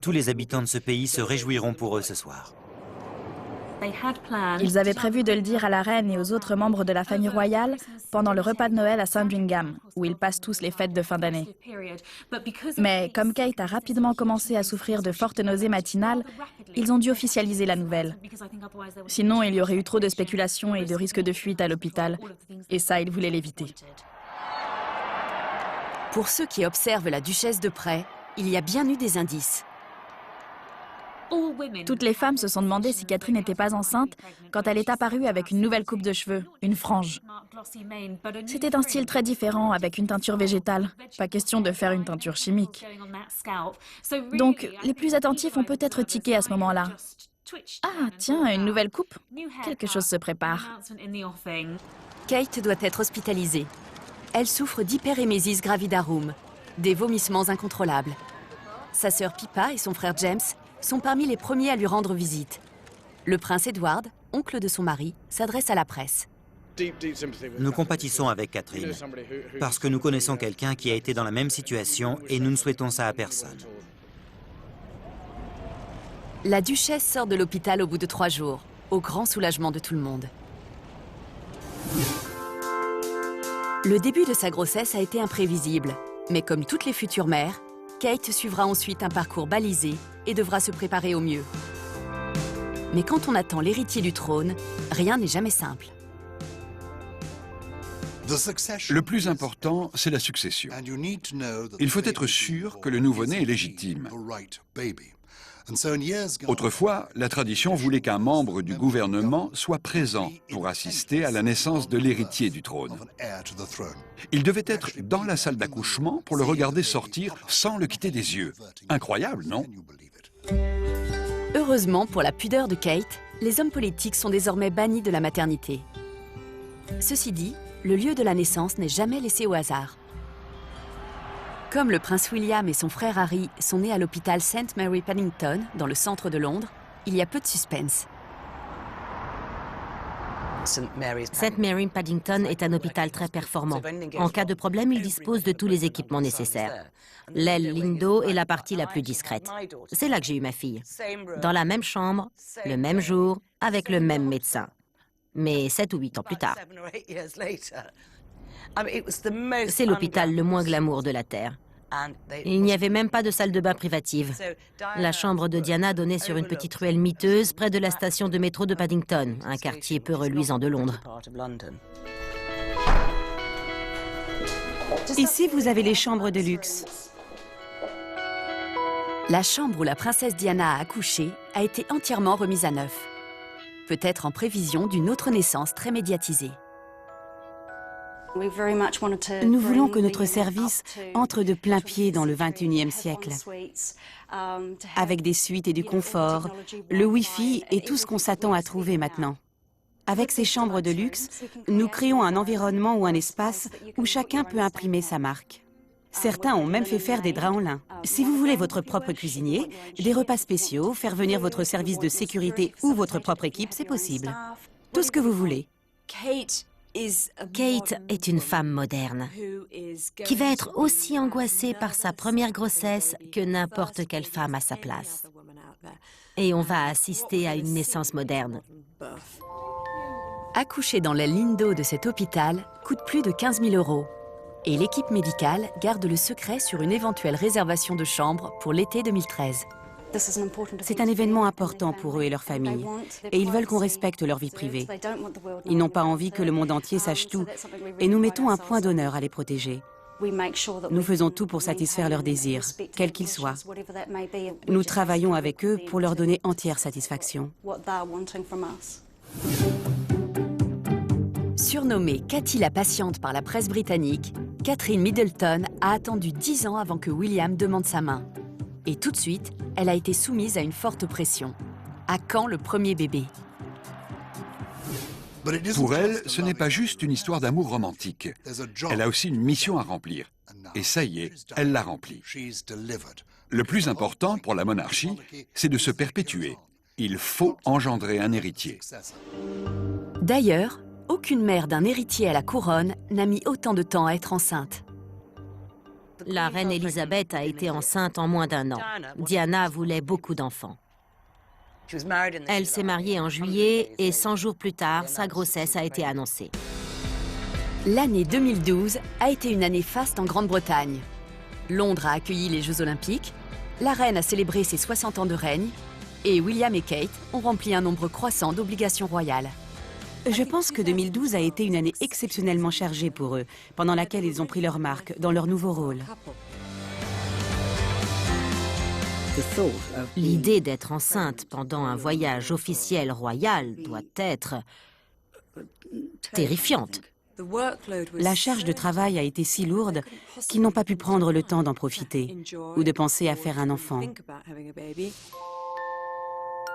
Tous les habitants de ce pays se réjouiront pour eux ce soir. Ils avaient prévu de le dire à la reine et aux autres membres de la famille royale pendant le repas de Noël à Sandringham, où ils passent tous les fêtes de fin d'année. Mais comme Kate a rapidement commencé à souffrir de fortes nausées matinales, ils ont dû officialiser la nouvelle. Sinon, il y aurait eu trop de spéculations et de risques de fuite à l'hôpital, et ça, ils voulaient l'éviter. Pour ceux qui observent la duchesse de près, il y a bien eu des indices. Toutes les femmes se sont demandé si Catherine n'était pas enceinte quand elle est apparue avec une nouvelle coupe de cheveux, une frange. C'était un style très différent avec une teinture végétale. Pas question de faire une teinture chimique. Donc, les plus attentifs ont peut-être tiqué à ce moment-là. Ah, tiens, une nouvelle coupe? Quelque chose se prépare. Kate doit être hospitalisée. Elle souffre d'hyperémésis gravidarum, des vomissements incontrôlables. Sa sœur Pippa et son frère James sont parmi les premiers à lui rendre visite. Le prince Edward, oncle de son mari, s'adresse à la presse. Nous compatissons avec Catherine, parce que nous connaissons quelqu'un qui a été dans la même situation et nous ne souhaitons ça à personne. La duchesse sort de l'hôpital au bout de 3 jours, au grand soulagement de tout le monde. Le début de sa grossesse a été imprévisible, mais comme toutes les futures mères, Kate suivra ensuite un parcours balisé et devra se préparer au mieux. Mais quand on attend l'héritier du trône, rien n'est jamais simple. Le plus important, c'est la succession. Il faut être sûr que le nouveau-né est légitime. Autrefois, la tradition voulait qu'un membre du gouvernement soit présent pour assister à la naissance de l'héritier du trône. Il devait être dans la salle d'accouchement pour le regarder sortir sans le quitter des yeux. Incroyable, non? Heureusement pour la pudeur de Kate, les hommes politiques sont désormais bannis de la maternité. Ceci dit, le lieu de la naissance n'est jamais laissé au hasard. Comme le prince William et son frère Harry sont nés à l'hôpital St Mary Paddington, dans le centre de Londres, il y a peu de suspense. St Mary Paddington est un hôpital très performant. En cas de problème, il dispose de tous les équipements nécessaires. L'aile Lindo est la partie la plus discrète. C'est là que j'ai eu ma fille. Dans la même chambre, le même jour, avec le même médecin. Mais 7 ou 8 ans plus tard. C'est l'hôpital le moins glamour de la Terre. Il n'y avait même pas de salle de bain privative. La chambre de Diana donnait sur une petite ruelle miteuse près de la station de métro de Paddington, un quartier peu reluisant de Londres. Ici, vous avez les chambres de luxe. La chambre où la princesse Diana a accouché a été entièrement remise à neuf. Peut-être en prévision d'une autre naissance très médiatisée. Nous voulons que notre service entre de plein pied dans le XXIe siècle, avec des suites et du confort, le Wi-Fi et tout ce qu'on s'attend à trouver maintenant. Avec ces chambres de luxe, nous créons un environnement ou un espace où chacun peut imprimer sa marque. Certains ont même fait faire des draps en lin. Si vous voulez votre propre cuisinier, des repas spéciaux, faire venir votre service de sécurité ou votre propre équipe, c'est possible. Tout ce que vous voulez. Kate est une femme moderne, qui va être aussi angoissée par sa première grossesse que n'importe quelle femme à sa place. Et on va assister à une naissance moderne. Accoucher dans l'aile Lindo de cet hôpital coûte plus de 15 000 €. Et l'équipe médicale garde le secret sur une éventuelle réservation de chambre pour l'été 2013. C'est un événement important pour eux et leur famille, et ils veulent qu'on respecte leur vie privée. Ils n'ont pas envie que le monde entier sache tout, et nous mettons un point d'honneur à les protéger. Nous faisons tout pour satisfaire leurs désirs, quels qu'ils soient. Nous travaillons avec eux pour leur donner entière satisfaction. Surnommée Cathy la patiente par la presse britannique, Catherine Middleton a attendu 10 ans avant que William demande sa main. Et tout de suite, elle a été soumise à une forte pression. À quand le premier bébé? Pour elle, ce n'est pas juste une histoire d'amour romantique. Elle a aussi une mission à remplir. Et ça y est, elle l'a remplie. Le plus important pour la monarchie, c'est de se perpétuer. Il faut engendrer un héritier. D'ailleurs, aucune mère d'un héritier à la couronne n'a mis autant de temps à être enceinte. La reine Elisabeth a été enceinte en moins d'1 an. Diana voulait beaucoup d'enfants. Elle s'est mariée en juillet et 100 jours plus tard, sa grossesse a été annoncée. L'année 2012 a été une année faste en Grande-Bretagne. Londres a accueilli les Jeux Olympiques, la reine a célébré ses 60 ans de règne et William et Kate ont rempli un nombre croissant d'obligations royales. Je pense que 2012 a été une année exceptionnellement chargée pour eux, pendant laquelle ils ont pris leur marque dans leur nouveau rôle. L'idée d'être enceinte pendant un voyage officiel royal doit être terrifiante. La charge de travail a été si lourde qu'ils n'ont pas pu prendre le temps d'en profiter ou de penser à faire un enfant.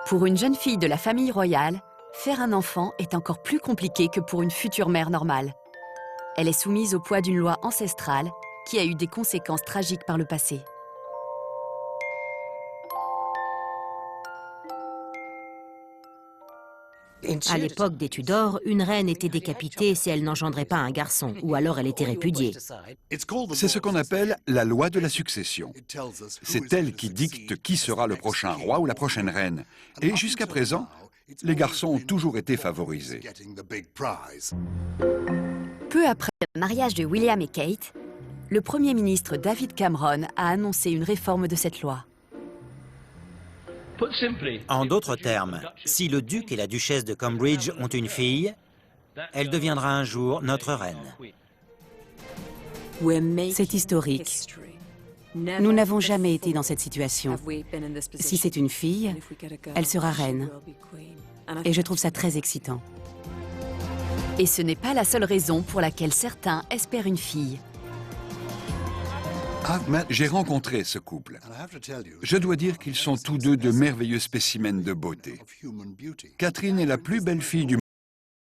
Pour une jeune fille de la famille royale, faire un enfant est encore plus compliqué que pour une future mère normale. Elle est soumise au poids d'une loi ancestrale qui a eu des conséquences tragiques par le passé. À l'époque des Tudors, une reine était décapitée si elle n'engendrait pas un garçon, ou alors elle était répudiée. C'est ce qu'on appelle la loi de la succession. C'est elle qui dicte qui sera le prochain roi ou la prochaine reine. Et jusqu'à présent, les garçons ont toujours été favorisés. Peu après le mariage de William et Kate, le Premier ministre David Cameron a annoncé une réforme de cette loi. En d'autres termes, si le duc et la duchesse de Cambridge ont une fille, elle deviendra un jour notre reine. C'est historique. Nous n'avons jamais été dans cette situation. Si c'est une fille, elle sera reine. Et je trouve ça très excitant. Et ce n'est pas la seule raison pour laquelle certains espèrent une fille. J'ai rencontré ce couple. Je dois dire qu'ils sont tous deux de merveilleux spécimens de beauté. Catherine est la plus belle fille du